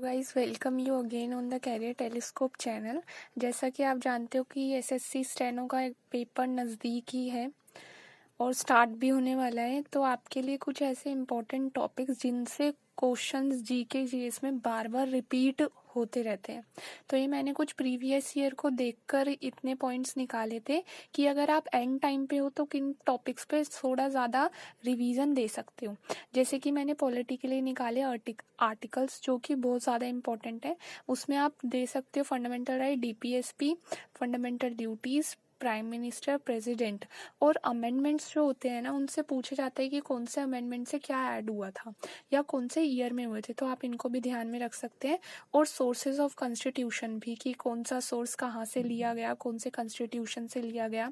Hello guys, welcome you again on the career telescope channel. जैसा कि आप जानते हो कि एसएससी स्टेनो का एक पेपर नज़दीक ही है और स्टार्ट भी होने वाला है, तो आपके लिए कुछ ऐसे इम्पोर्टेंट टॉपिक्स जिनसे क्वेश्चंस जीके जीएस में बार बार रिपीट होते रहते हैं। तो ये मैंने कुछ प्रीवियस ईयर को देखकर इतने पॉइंट्स निकाले थे कि अगर आप एंड टाइम पे हो तो किन टॉपिक्स पे थोड़ा ज़्यादा रिवीजन दे सकते हो। जैसे कि मैंने पॉलिटी के लिए निकाले आर्टिकल्स जो कि बहुत ज़्यादा इंपॉर्टेंट है। उसमें आप दे सकते हो fundamental right, DPSP, fundamental duties, prime minister, president. और अमेंडमेंट्स जो होते हैं ना, उनसे पूछा जाता है कि कौन से अमेंडमेंट से क्या ऐड हुआ था या कौन से ईयर में हुए थे, तो आप इनको भी ध्यान में रख सकते हैं। और सोर्सेज ऑफ कॉन्स्टिट्यूशन भी, कि कौन सा सोर्स कहाँ से लिया गया, कौन से कॉन्स्टिट्यूशन से लिया गया।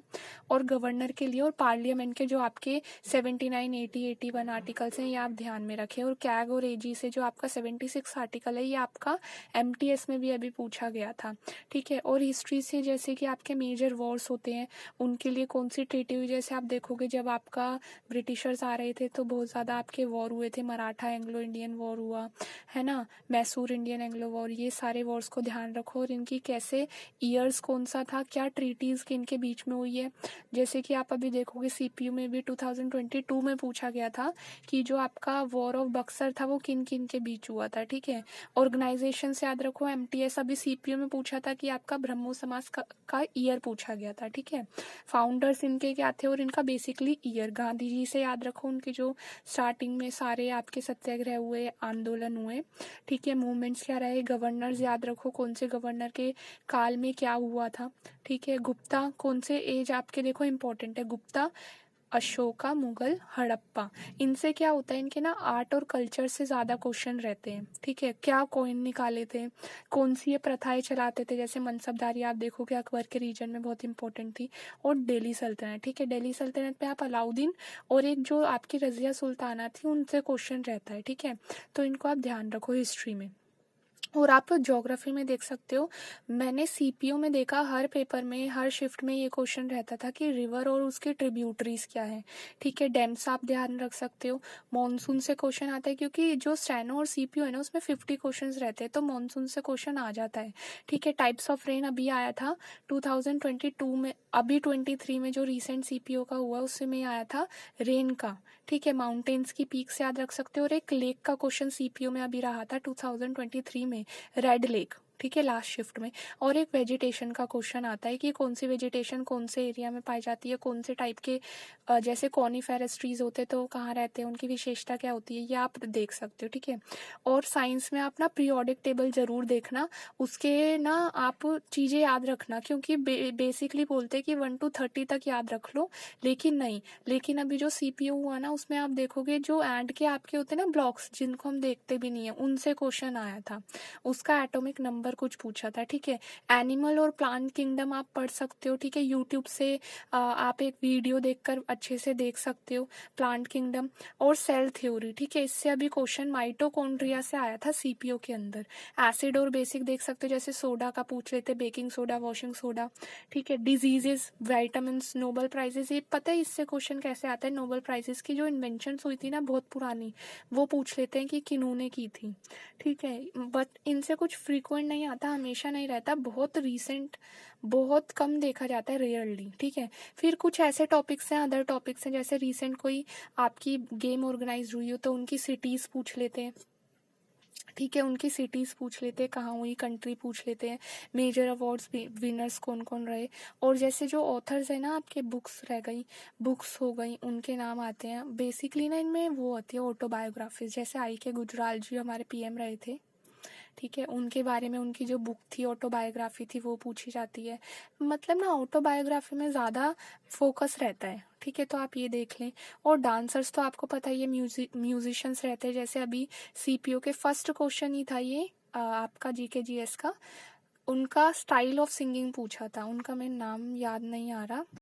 और गवर्नर के लिए और पार्लियामेंट के जो आपके 79, 80, 81 आर्टिकल्स हैं, ये आप ध्यान में रखें। और कैग और एजी से जो आपका 76 आर्टिकल है, ये आपका एमटीएस में भी अभी पूछा गया था, ठीक है। और हिस्ट्री से जैसे कि आपके मेजर वॉर्स होते हैं, उनके लिए कौन सी ट्रीटी हुई। जैसे आप देखोगे जब आपका ब्रिटिशर्स आ रहे थे तो बहुत ज़्यादा आपके वॉर हुए थे। मराठा एंग्लो इंडियन वॉर हुआ है ना, मैसूर इंडियन एंग्लो वॉर, ये सारे वॉर्स को ध्यान रखो। और इनकी कैसे ईयर्स कौन सा था, क्या ट्रीटीज़ किन के बीच में हुई है। जैसे कि आप अभी देखोगे सीपीयू में भी 2022 में पूछा गया था कि जो आपका वॉर ऑफ बक्सर था वो किन किन के बीच हुआ था, ठीक है। ऑर्गेनाइजेशन से याद रखो, एमटीएस अभी सीपीयू में पूछा था कि आपका ब्रह्मो समाज का ईयर पूछा गया था, ठीक है। फाउंडर्स इनके क्या थे और इनका बेसिकली ईयर। गांधी जी से याद रखो, उनके जो स्टार्टिंग में सारे आपके सत्याग्रह हुए, आंदोलन हुए, ठीक है। मूवमेंट्स क्या रहे। गवर्नर्स याद रखो, कौन से गवर्नर के काल में क्या हुआ था, ठीक है। गुप्ता, कौन से एज आपके देखो इंपॉर्टेंट है, गुप्ता, अशोका, मुगल, हड़प्पा। इनसे क्या होता है, इनके ना आर्ट और कल्चर से ज़्यादा क्वेश्चन रहते हैं, ठीक है। क्या कॉइन निकाले थे, कौन सी ये प्रथाएं चलाते थे। जैसे मनसबदारी आप देखोगे अकबर के रीजन में बहुत इंपॉर्टेंट थी। और दिल्ली सल्तनत, ठीक है। दिल्ली सल्तनत पे आप अलाउद्दीन और एक जो आपकी रजिया सुल्ताना थी, उनसे क्वेश्चन रहता है, ठीक है। तो इनको आप ध्यान रखो हिस्ट्री में। और आप ज्योग्राफी में देख सकते हो, मैंने सीपीयू में देखा हर पेपर में, हर शिफ्ट में ये क्वेश्चन रहता था कि रिवर और उसके ट्रिब्यूटरीज क्या है, ठीक है। डैम्स आप ध्यान रख सकते हो। मॉनसून से क्वेश्चन आता है, क्योंकि जो स्टेनो और सीपीयू है ना, उसमें 50 क्वेश्चंस रहते हैं, तो मॉनसून से क्वेश्चन आ जाता है, ठीक है। टाइप्स ऑफ रेन अभी आया था 2022 में, अभी 23 में जो रिसेंट सीपीयू का हुआ उसमें आया था रेन का, ठीक है। माउंटेन्स की पीक से याद रख सकते हो। और एक लेक का क्वेश्चन सीपीयू में अभी रहा था 2023 में, रेड लेक, ठीक है, लास्ट शिफ्ट में। और एक वेजिटेशन का क्वेश्चन आता है कि कौन सी वेजिटेशन कौन से एरिया में पाई जाती है, कौन से टाइप के जैसे कॉनिफेरस ट्रीज होते हैं तो कहाँ रहते हैं, उनकी विशेषता क्या होती है, ये आप देख सकते हो, ठीक है। और साइंस में आप ना पीरियोडिक टेबल जरूर देखना, उसके ना आप चीज़ें याद रखना, क्योंकि बेसिकली बोलते हैं कि 1 to 30 तक याद रख लो, लेकिन नहीं। लेकिन अभी जो सीपीयू हुआ ना, उसमें आप देखोगे जो एंड के आपके होते हैं ना ब्लॉक्स, जिनको हम देखते भी नहीं है, उनसे क्वेश्चन आया था। उसका एटॉमिक नंबर कुछ पूछा था, ठीक है। एनिमल और प्लांट किंगडम आप पढ़ सकते हो, ठीक है। यूट्यूब से आप एक वीडियो देखकर अच्छे से देख सकते हो प्लांट किंगडम। और सेल थ्योरी, ठीक है, इससे अभी क्वेश्चन माइटोकॉन्ड्रिया से आया था सीपीयू के अंदर। एसिड और बेसिक देख सकते हो, जैसे सोडा का पूछ लेते, बेकिंग सोडा, वॉशिंग सोडा, ठीक है। डिजीजेस, वाइटामिन, नोबेल प्राइजेस, ये पता है इससे क्वेश्चन कैसे आता है। नोबेल प्राइजेस की जो इन्वेंशन हुई थी ना बहुत पुरानी, वो पूछ लेते हैं कि किन्होंने की थी, ठीक है। बट इनसे कुछ फ्रीक्वेंट नहीं आता, हमेशा नहीं रहता, बहुत रीसेंट, बहुत कम देखा जाता है, रेयरली, ठीक है। फिर कुछ ऐसे टॉपिक्स हैं, अदर टॉपिक्स हैं, जैसे रिसेंट कोई आपकी गेम ऑर्गेनाइज हुई हो तो उनकी सिटीज़ पूछ लेते हैं, ठीक है। उनकी सिटीज़ पूछ लेते हैं, कहाँ हुई, कंट्री पूछ लेते हैं, मेजर अवार्ड्स विनर्स कौन कौन रहे। और जैसे जो ऑथर्स है ना आपके, बुक्स रह गई, बुक्स हो गई, उनके नाम आते हैं। बेसिकली ना इनमें वो होती है ऑटोबायोग्राफीज, जैसे आई के गुजराल जी हमारे पीएम रहे थे, ठीक है, उनके बारे में उनकी जो बुक थी, ऑटोबायोग्राफी थी, वो पूछी जाती है। मतलब ना ऑटोबायोग्राफी में ज़्यादा फोकस रहता है, ठीक है, तो आप ये देख लें। और डांसर्स तो आपको पता ही है, म्यूजिशियंस रहते हैं। जैसे अभी सीपीयू के फर्स्ट क्वेश्चन ही था ये आपका जीके जीएस का, उनका स्टाइल ऑफ सिंगिंग पूछा था, उनका मैं नाम याद नहीं आ रहा।